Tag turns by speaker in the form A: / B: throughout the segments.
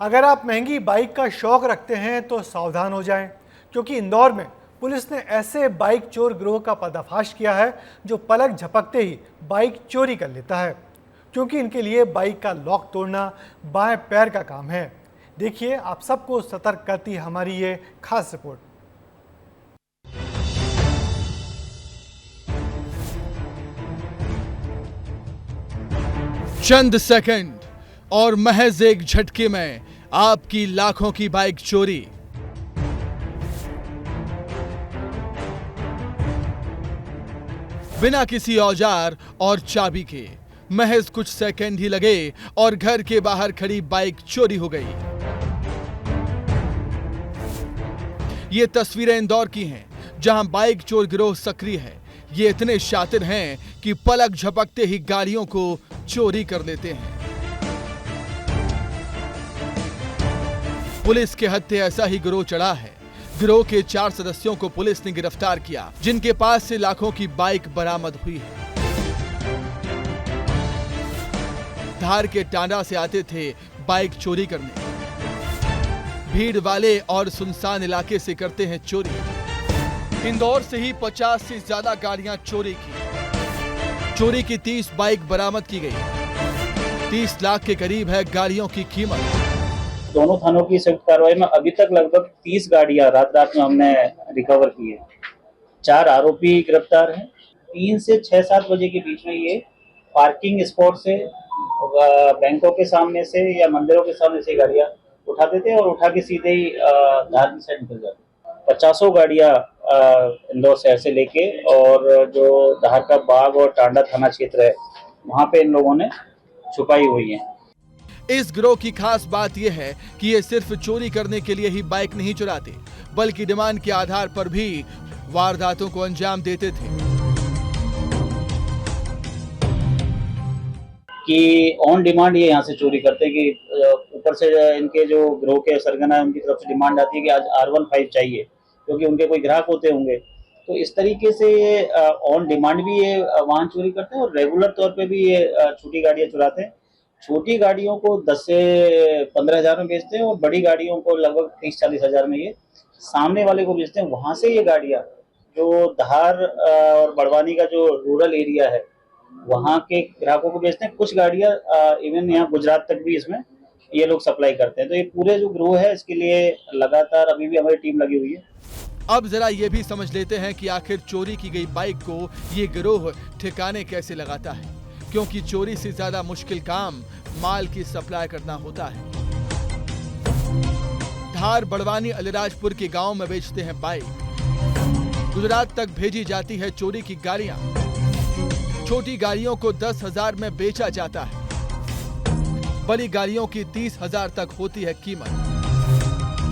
A: अगर आप महंगी बाइक का शौक रखते हैं तो सावधान हो जाएं, क्योंकि इंदौर में पुलिस ने ऐसे बाइक चोर गिरोह का पर्दाफाश किया है जो पलक झपकते ही बाइक चोरी कर लेता है, क्योंकि इनके लिए बाइक का लॉक तोड़ना बाएं पैर का काम है। देखिए, आप सबको सतर्क करती है हमारी ये खास रिपोर्ट।
B: चंद सेकंड और महज एक झटके में आपकी लाखों की बाइक चोरी। बिना किसी औजार और चाबी के महज कुछ सेकंड ही लगे और घर के बाहर खड़ी बाइक चोरी हो गई। ये तस्वीरें इंदौर की हैं, जहां बाइक चोर गिरोह सक्रिय है। ये इतने शातिर हैं कि पलक झपकते ही गाड़ियों को चोरी कर लेते हैं। पुलिस के हत्थे ऐसा ही गिरोह चढ़ा है। गिरोह के 4 सदस्यों को पुलिस ने गिरफ्तार किया, जिनके पास से लाखों की बाइक बरामद हुई है। धार के टांडा से आते थे बाइक चोरी करने। भीड़ वाले और सुनसान इलाके से करते हैं चोरी। इंदौर से ही 50 से ज्यादा गाड़ियां चोरी की। चोरी की 30 बाइक बरामद की गई। 30 लाख के करीब है गाड़ियों की कीमत।
C: दोनों थानों की संयुक्त कार्रवाई में अभी तक लगभग 30 गाड़ियां रात में हमने रिकवर की है। 4 आरोपी गिरफ्तार हैं। 3 से 6-7 बजे के बीच में ये पार्किंग स्पॉट से, बैंकों के सामने से या मंदिरों के सामने से गाड़ियां उठाते थे और उठा के सीधे ही धार की साइड निकल जाते। 50 गाड़ियां इंदौर शहर से लेके और जो धार का बाग और टांडा थाना क्षेत्र है वहां पे इन लोगों ने छुपाई हुई है।
B: इस गिरोह की खास बात यह है कि ये सिर्फ चोरी करने के लिए ही बाइक नहीं चुराते, बल्कि डिमांड के आधार पर भी वारदातों को अंजाम देते थे।
C: कि ऑन डिमांड ये यहाँ से चोरी करते हैं कि ऊपर से इनके जो गिरोह के सरगना है उनकी तरफ से डिमांड आती है कि आज R15 चाहिए, क्योंकि उनके कोई ग्राहक होते होंगे। तो इस तरीके से ये ऑन डिमांड भी ये वाहन चोरी करते हैं और रेगुलर तौर पे भी ये छोटी गाड़ियां चुराते हैं। छोटी गाड़ियों को 10 से 15 हज़ार में बेचते हैं और बड़ी गाड़ियों को लगभग 30-40 हज़ार में ये सामने वाले को बेचते हैं। वहां से ये गाड़ियां जो धार और बड़वानी का जो रूरल एरिया है वहां के ग्राहकों को बेचते हैं। कुछ गाड़ियां इवन यहाँ गुजरात तक भी इसमें ये लोग सप्लाई करते हैं। तो ये पूरे जो गिरोह है इसके लिए लगातार अभी भी हमारी टीम लगी हुई है।
B: अब जरा ये भी समझ लेते हैं कि आखिर चोरी की गई बाइक को ये गिरोह ठिकाने कैसे लगाता है, क्योंकि चोरी से ज्यादा मुश्किल काम माल की सप्लाई करना होता है। धार बड़वानी अलीराजपुर के गांव में बेचते हैं बाइक। गुजरात तक भेजी जाती है चोरी की गाड़ियां। छोटी गाड़ियों को 10 हज़ार में बेचा जाता है। बड़ी गाड़ियों की 30 हज़ार तक होती है कीमत।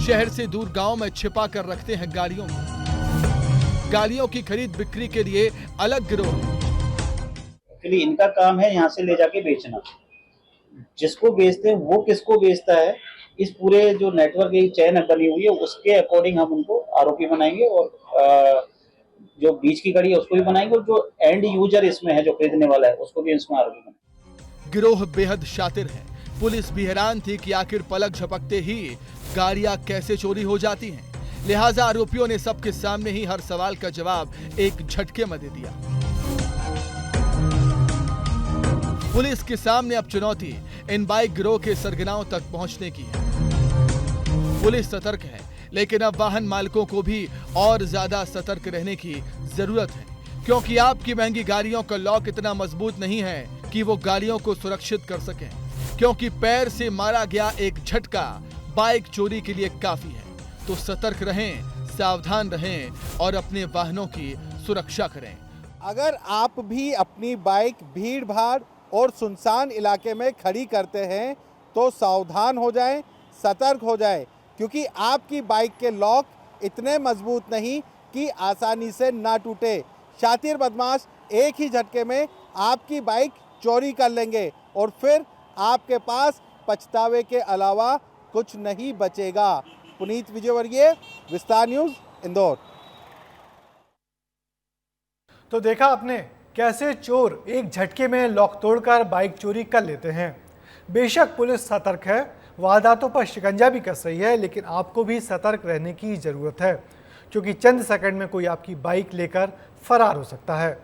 B: शहर से दूर गांव में छिपा कर रखते हैं गाड़ियों को। गाड़ियों की खरीद बिक्री के लिए अलग गिरोह है।
C: इनका काम है यहाँ से ले जाके बेचना। जिसको बेचते हैं वो किसको बेचता है, इस पूरे जो नेटवर्क की चेन बनी हुई है उसके अकॉर्डिंग हम उनको आरोपी बनाएंगे और जो बीच की गाड़ी है उसको भी बनाएंगे और जो एंड यूजर इसमें है, जो खरीदने वाला है, उसको भी इसमें आरोपी बनाएंगे।
B: गिरोह बेहद शातिर है। पुलिस भी हैरान थी कि आखिर पलक झपकते ही गाड़ियां कैसे चोरी हो जाती हैं। लिहाजा आरोपियों ने सबके सामने ही हर सवाल का जवाब एक झटके में दे दिया। पुलिस के सामने अब चुनौती इन बाइक गिरोह के सरगनाओं तक पहुंचने की है। पुलिस सतर्क है, लेकिन अब वाहन मालिकों को भी और ज्यादा सतर्क रहने की जरूरत है, क्योंकि आपकी महंगी गाड़ियों का लॉक इतना मजबूत नहीं है कि वो गाड़ियों को सुरक्षित कर सके, क्योंकि पैर से मारा गया एक झटका बाइक चोरी के लिए काफी है। तो सतर्क रहें, सावधान रहें और अपने वाहनों की सुरक्षा करें।
D: अगर आप भी अपनी बाइक भीड़ भाड़ और सुनसान इलाके में खड़ी करते हैं तो सावधान हो जाएं, सतर्क हो जाएं, क्योंकि आपकी बाइक के लॉक इतने मजबूत नहीं कि आसानी से ना टूटे। शातिर बदमाश एक ही झटके में आपकी बाइक चोरी कर लेंगे और फिर आपके पास पछतावे के अलावा कुछ नहीं बचेगा। पुनीत विजयवर्गीय, विस्तार न्यूज़, इंदौर।
A: तो देखा आपने कैसे चोर एक झटके में लॉक तोड़कर बाइक चोरी कर लेते हैं। बेशक पुलिस सतर्क है, वारदातों पर शिकंजा भी कस रही है, लेकिन आपको भी सतर्क रहने की ज़रूरत है, क्योंकि चंद सेकंड में कोई आपकी बाइक लेकर फरार हो सकता है।